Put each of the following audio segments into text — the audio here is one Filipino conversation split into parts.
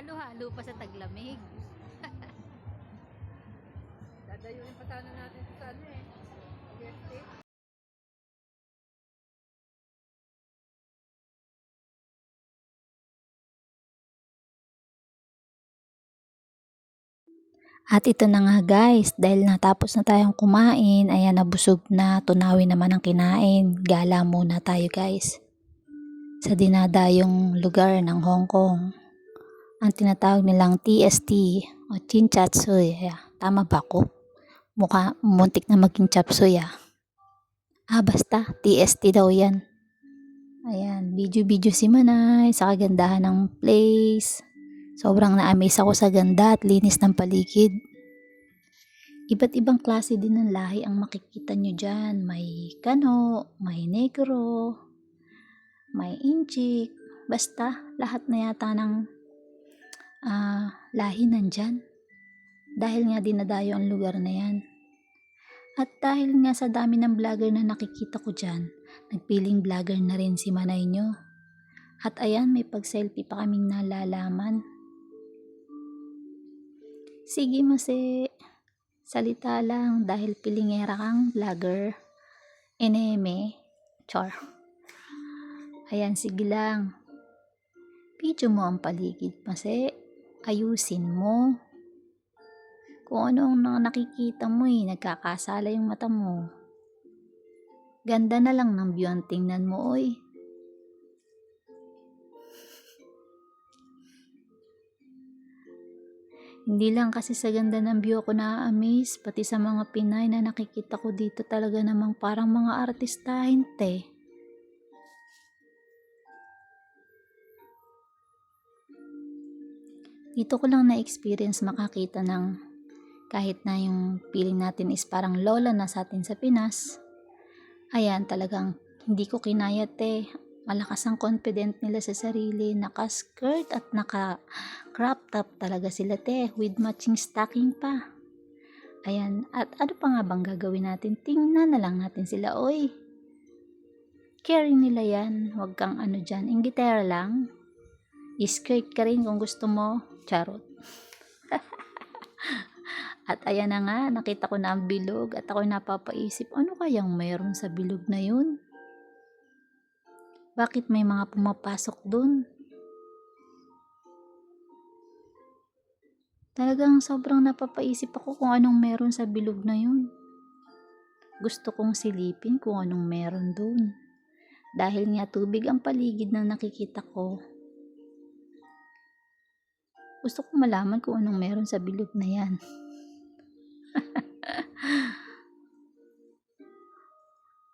halo-halo pa sa taglamig. Dadayuin pa sana natin sa ano eh. Fiesta. At ito na nga guys, dahil natapos na tayong kumain, ayan nabusog na, tunawin naman ang kinain. Gala muna tayo guys. Sa dinadayong lugar ng Hong Kong. Ang tinatawag nilang TST o Chinchatsuy. Tama ba ako? Mukha muntik na maging chapsuy ah. Basta TST daw yan. Ayan, video-video si Manay sa kagandahan ng place. Sobrang na-amaze ako sa ganda at linis ng paligid. Iba't ibang klase din ng lahi ang makikita nyo dyan. May Kano, may Negro, may Inchik. Basta lahat na yata ng lahi nandyan. Dahil nga dinadayo ang lugar na yan. At dahil nga sa dami ng vlogger na nakikita ko dyan, nagpiling vlogger na rin si Manay nyo. At ayan, may pag-selfie pa kaming nalalaman. Sige mase, salita lang dahil pilingera kang vlogger. Eneme, char. Ayan, sige lang. Video mo ang paligid mase, ayusin mo. Kung ano ang nakikita mo nagkakasala yung mata mo. Ganda na lang ng view ang tingnan mo oy. Hindi lang kasi sa ganda ng view ako na-amaze, pati sa mga Pinay na nakikita ko dito talaga namang parang mga artistahin te. Dito ko lang na-experience makakita ng kahit na yung feeling natin is parang lola na sa atin sa Pinas. Ayan, talagang hindi ko kinaya te. Malakas ang confident nila sa sarili, naka-skirt at naka-crop top talaga sila te, with matching stocking pa. Ayan, at ano pa nga bang gagawin natin? Tingnan na lang natin sila, oy. Carry nila yan, wag kang ano dyan, inggitera lang. I-skirt ka rin kung gusto mo, charot. At ayan na nga, nakita ko na ang bilog at ako napapaisip, ano kayang mayroon sa bilog na yun? Bakit may mga pumapasok dun? Talagang sobrang napapaisip ako kung anong meron sa bilog na yun. Gusto kong silipin kung anong meron dun. Dahil nga tubig ang paligid na nakikita ko. Gusto kong malaman kung anong meron sa bilog na yan.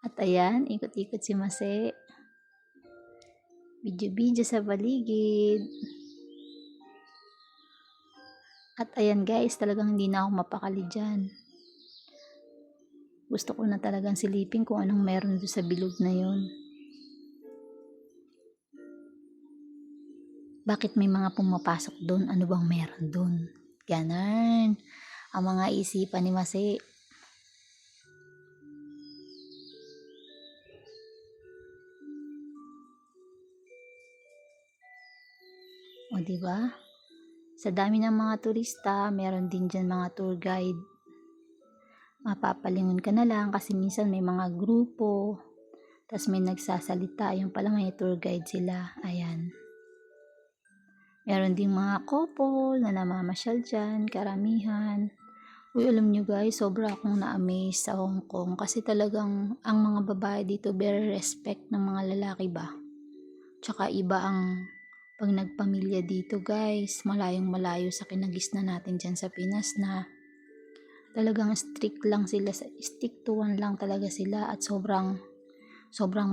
At ayan, ikot-ikot si Mase. Video-video sa paligid. At ayan guys, talagang hindi na ako mapakali dyan. Gusto ko na talagang silipin kung anong meron doon sa bilog na yun. Bakit may mga pumapasok doon? Ano bang meron doon? Ganun. Ang mga isipan ni Mase. O diba? Sa dami ng mga turista, meron din dyan mga tour guide. Mapapalingon ka na lang kasi minsan may mga grupo. Tapos may nagsasalita. Yung pala may tour guide sila. Ayan. Meron ding mga couple na namamasyal dyan. Karamihan. Uy, alam nyo guys, sobra akong na-amaze sa Hong Kong. Kasi talagang ang mga babae dito very respect ng mga lalaki ba. Tsaka iba ang pag nagpamilya dito guys, malayong malayo sa kinagisnan natin dyan sa Pinas na talagang strict lang sila, stick to one lang talaga sila at sobrang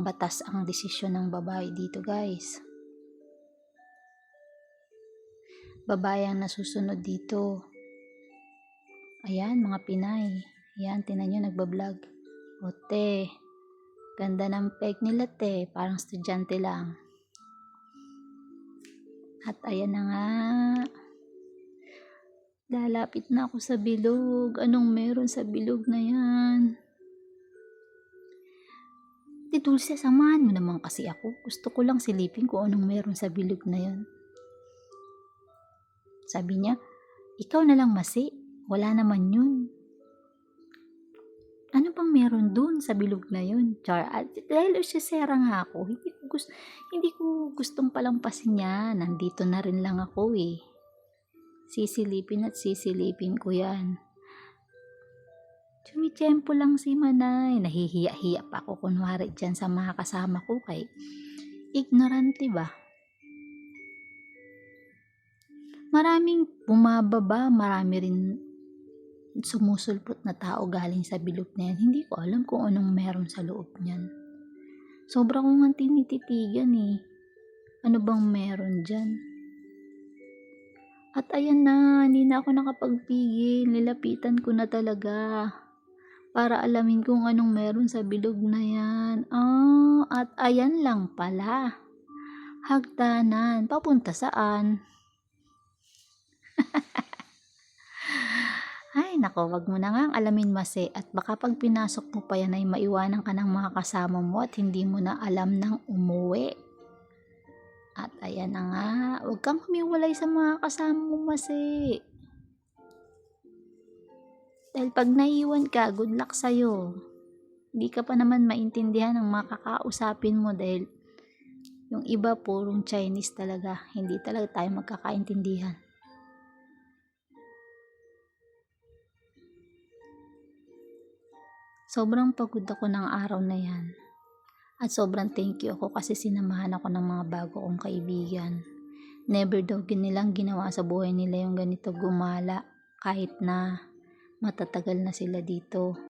batas ang desisyon ng babae dito guys. Babae ang nasusunod dito. Ayan mga Pinay, ayan tinan nyo nagbablog. O te, ganda ng peg nila te, parang estudyante lang. At ayan na nga. Lalapit na ako sa bilog. Anong meron sa bilog na yan? Di Dulce, samahan mo naman kasi ako. Gusto ko lang silipin kung anong meron sa bilog na yan. Sabi niya, ikaw na lang Masi, wala naman yun. Ano bang meron dun sa bilog na yun? Char, at dahil usisera nga ako, hindi ko gustong palampasin niya. Nandito na rin lang ako eh. Sisilipin at sisilipin ko yan. Tumitiyempo lang si Manay. Nahihiya-hiya pa ako kunwari dyan sa mga kasama ko kay ignorante ba? Maraming bumababa, marami rin sumusulpot na tao galing sa bilog na yan. Hindi ko alam kung anong meron sa loob niyan. Sobra kong nga tinititigan eh. Ano bang meron dyan? At ayan na, hindi na ako nakapagpigil. Nilapitan ko na talaga. Para alamin kung anong meron sa bilog na yan. At ayan lang pala. Hagdanan. Papunta saan? Ay, nako, wag mo na nga alamin Masi at baka pag pinasok mo pa yan ay maiwanan ka ng mga kasama mo at hindi mo na alam nang umuwi. At ayan na nga, wag kang humiwalay sa mga kasama mo Masi. Dahil pag naiwan ka, good luck sa'yo. Hindi ka pa naman maintindihan ng mga kakausapin mo dahil yung iba purong Chinese talaga. Hindi talaga tayo magkakaintindihan. Sobrang pagod ako ng araw na yan. At sobrang thank you ako kasi sinamahan ako ng mga bago kong kaibigan. Never daw nilang ginawa sa buhay nila yung ganito gumala kahit na matatagal na sila dito.